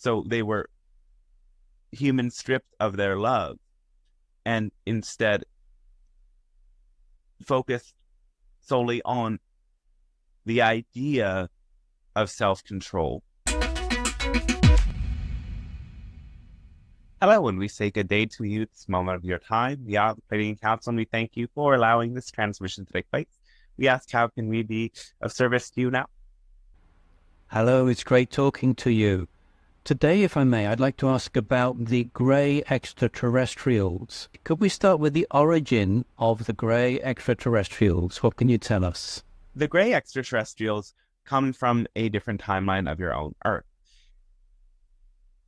So they were humans stripped of their love and instead focused solely on the idea of self-control. Hello, and we say good day to you this moment of your time. We are the Palladian Council, and we thank you for allowing this transmission to take place. We ask, how can we be of service to you now? Hello, it's great talking to you. Today, if I may, I'd like to ask about the grey extraterrestrials. Could we start with the origin of the grey extraterrestrials? What can you tell us? The grey extraterrestrials come from a different timeline of your own Earth.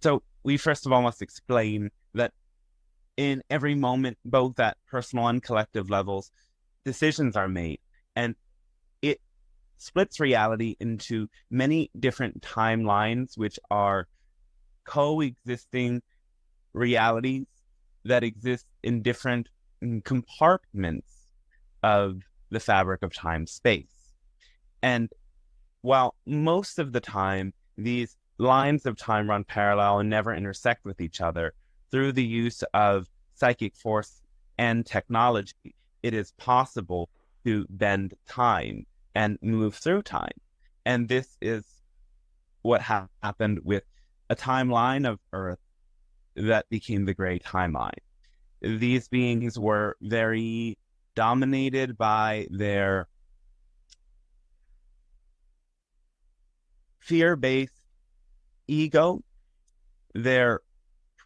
So we first of all must explain that in every moment, both at personal and collective levels, decisions are made, and it splits reality into many different timelines, which are coexisting realities that exist in different compartments of the fabric of time-space. And while most of the time these lines of time run parallel and never intersect with each other, through the use of psychic force and technology, it is possible to bend time and move through time. And this is what happened with a timeline of Earth that became the Grey Timeline. These beings were very dominated by their fear-based ego, their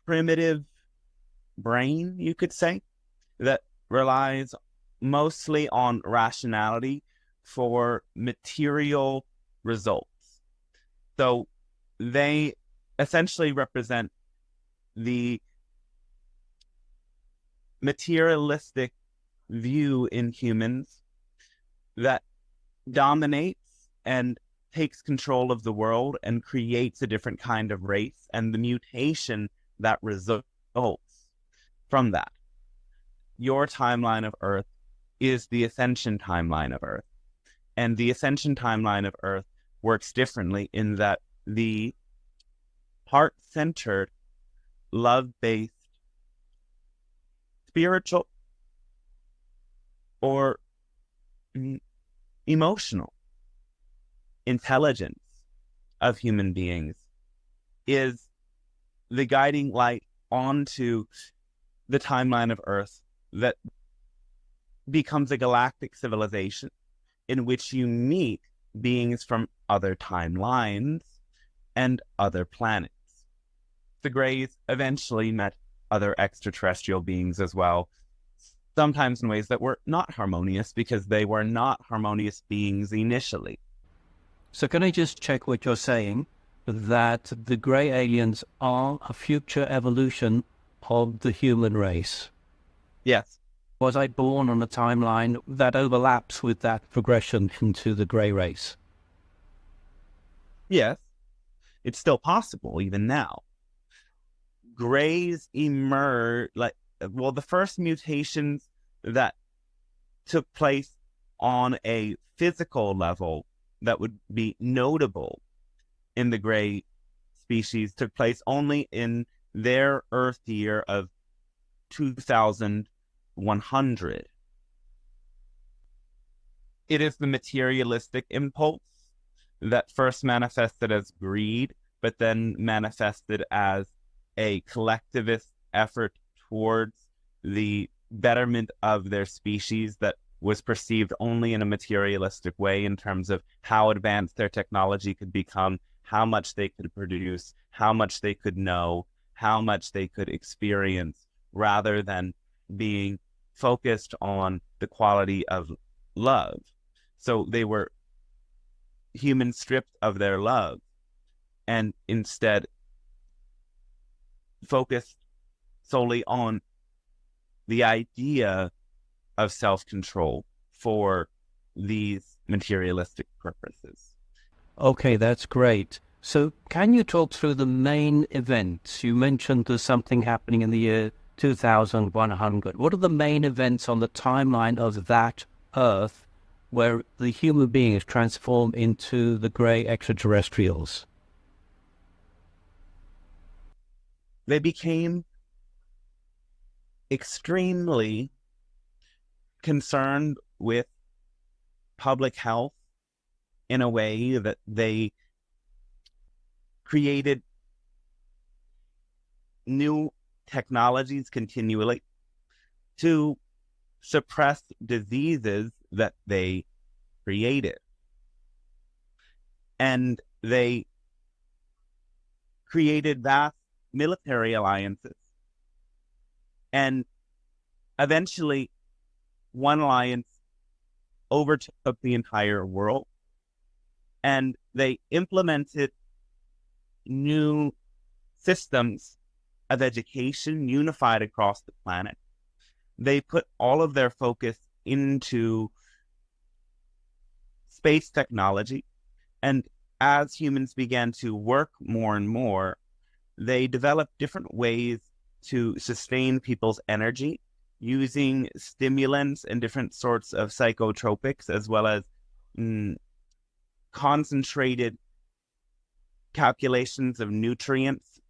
primitive brain, you could say, that relies mostly on rationality for material results. So they essentially represent the materialistic view in humans that dominates and takes control of the world and creates a different kind of race, and the mutation that results from that. Your timeline of Earth is the ascension timeline of Earth. And the ascension timeline of Earth works differently in that the heart-centered, love-based, spiritual, or emotional intelligence of human beings is the guiding light onto the timeline of Earth that becomes a galactic civilization in which you meet beings from other timelines and other planets. The Greys eventually met other extraterrestrial beings as well, sometimes in ways that were not harmonious because they were not harmonious beings initially. So can I just check what you're saying, that the grey aliens are a future evolution of the human race? Yes. Was I born on a timeline that overlaps with that progression into the grey race? Yes. It's still possible even now. Greys emerge, the first mutations that took place on a physical level that would be notable in the Grey species took place only in their Earth year of 2100. It is the materialistic impulse that first manifested as greed, but then manifested as a collectivist effort towards the betterment of their species that was perceived only in a materialistic way in terms of how advanced their technology could become, how much they could produce, how much they could know, how much they could experience, rather than being focused on the quality of love. So they were humans stripped of their love and instead focused solely on the idea of self-control for these materialistic purposes. Okay, that's great. So can you talk through the main events? You mentioned there's something happening in the year 2100. What are the main events on the timeline of that Earth where the human being is transformed into the grey extraterrestrials? they became extremely concerned with public health in a way that they created new technologies continually to suppress diseases that they created. And they created vast military alliances. And eventually, one alliance overtook the entire world. And they implemented new systems of education unified across the planet. They put all of their focus into space technology. And as humans began to work more and more, they developed different ways to sustain people's energy using stimulants and different sorts of psychotropics, as well as concentrated calculations of nutrients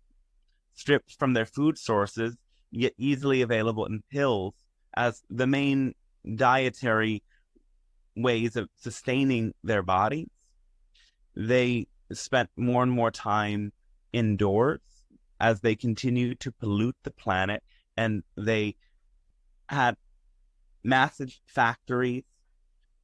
stripped from their food sources, yet easily available in pills, as the main dietary ways of sustaining their bodies. They spent more and more time indoors as they continued to pollute the planet, and they had massive factories.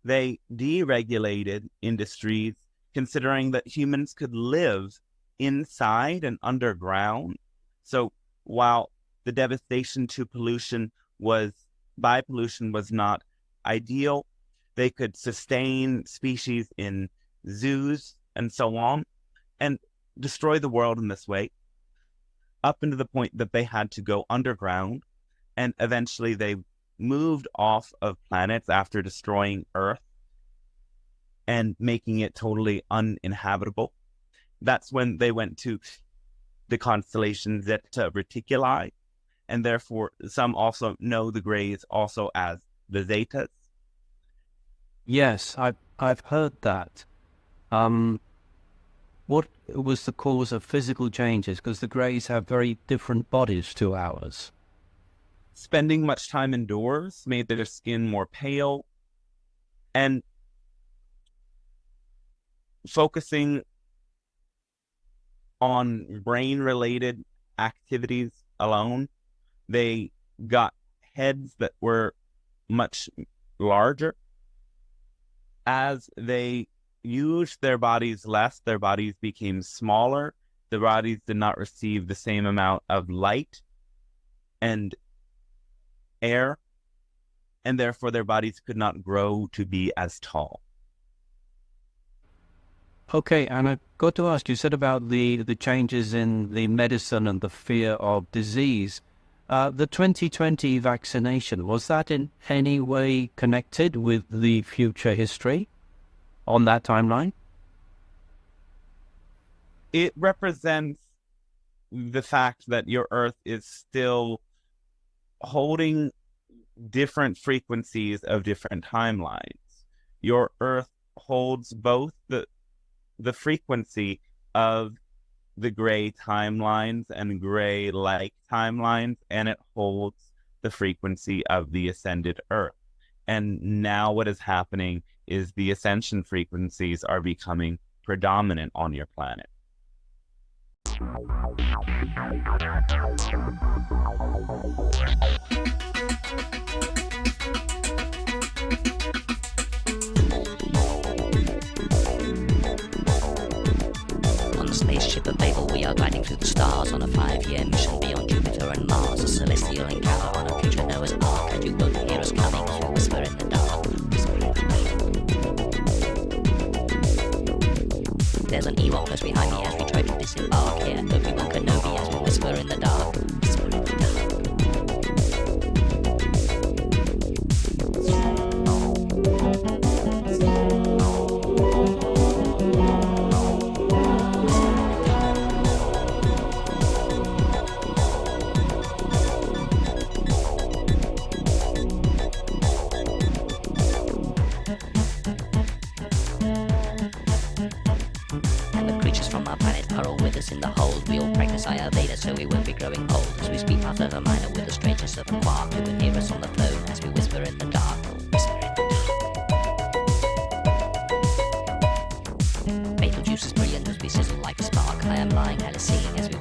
They deregulated industries, considering that humans could live inside and underground. So while the devastation to pollution by pollution was not ideal, they could sustain species in zoos and so on, and destroy the world in this way, up into the point that they had to go underground, and eventually they moved off of planets after destroying Earth and making it totally uninhabitable. That's when they went to the constellation Zeta Reticuli, and therefore some also know the Greys also as the Zetas. Yes, I've heard that. What was the cause of physical changes? Because the Greys have very different bodies to ours. Spending much time indoors made their skin more pale, and focusing on brain-related activities alone, they got heads that were much larger. As they used their bodies less, their bodies became smaller. Their bodies did not receive the same amount of light and air, and therefore their bodies could not grow to be as tall. Okay, and I've got to ask, you said about the changes in the medicine and the fear of disease. The 2020 vaccination, was that in any way connected with the future history on that timeline? It represents the fact that your Earth is still holding different frequencies of different timelines. Your Earth holds both the frequency of the gray timelines and gray-like timelines, and it holds the frequency of the ascended Earth. And now what is happening is the ascension frequencies are becoming predominant on your planet. Spaceship of Babel, we are gliding through the stars on a 5-year mission beyond Jupiter and Mars, a celestial encounter on a future Noah's Ark, and you won't hear us coming if you whisper in the dark. There's an Ewok close behind me as we try to disembark here. Obi-Wan Kenobi as we whisper in the dark. Whisper in the dark. In the hold, we practice higher beta so we won't be growing old. As we speak our further minor with the strangest of a quark, who can hear us on the phone as we whisper in the dark. Whisper in the dark. Fatal juices brilliant as we sizzle like a spark. I am lying, Alice singing as we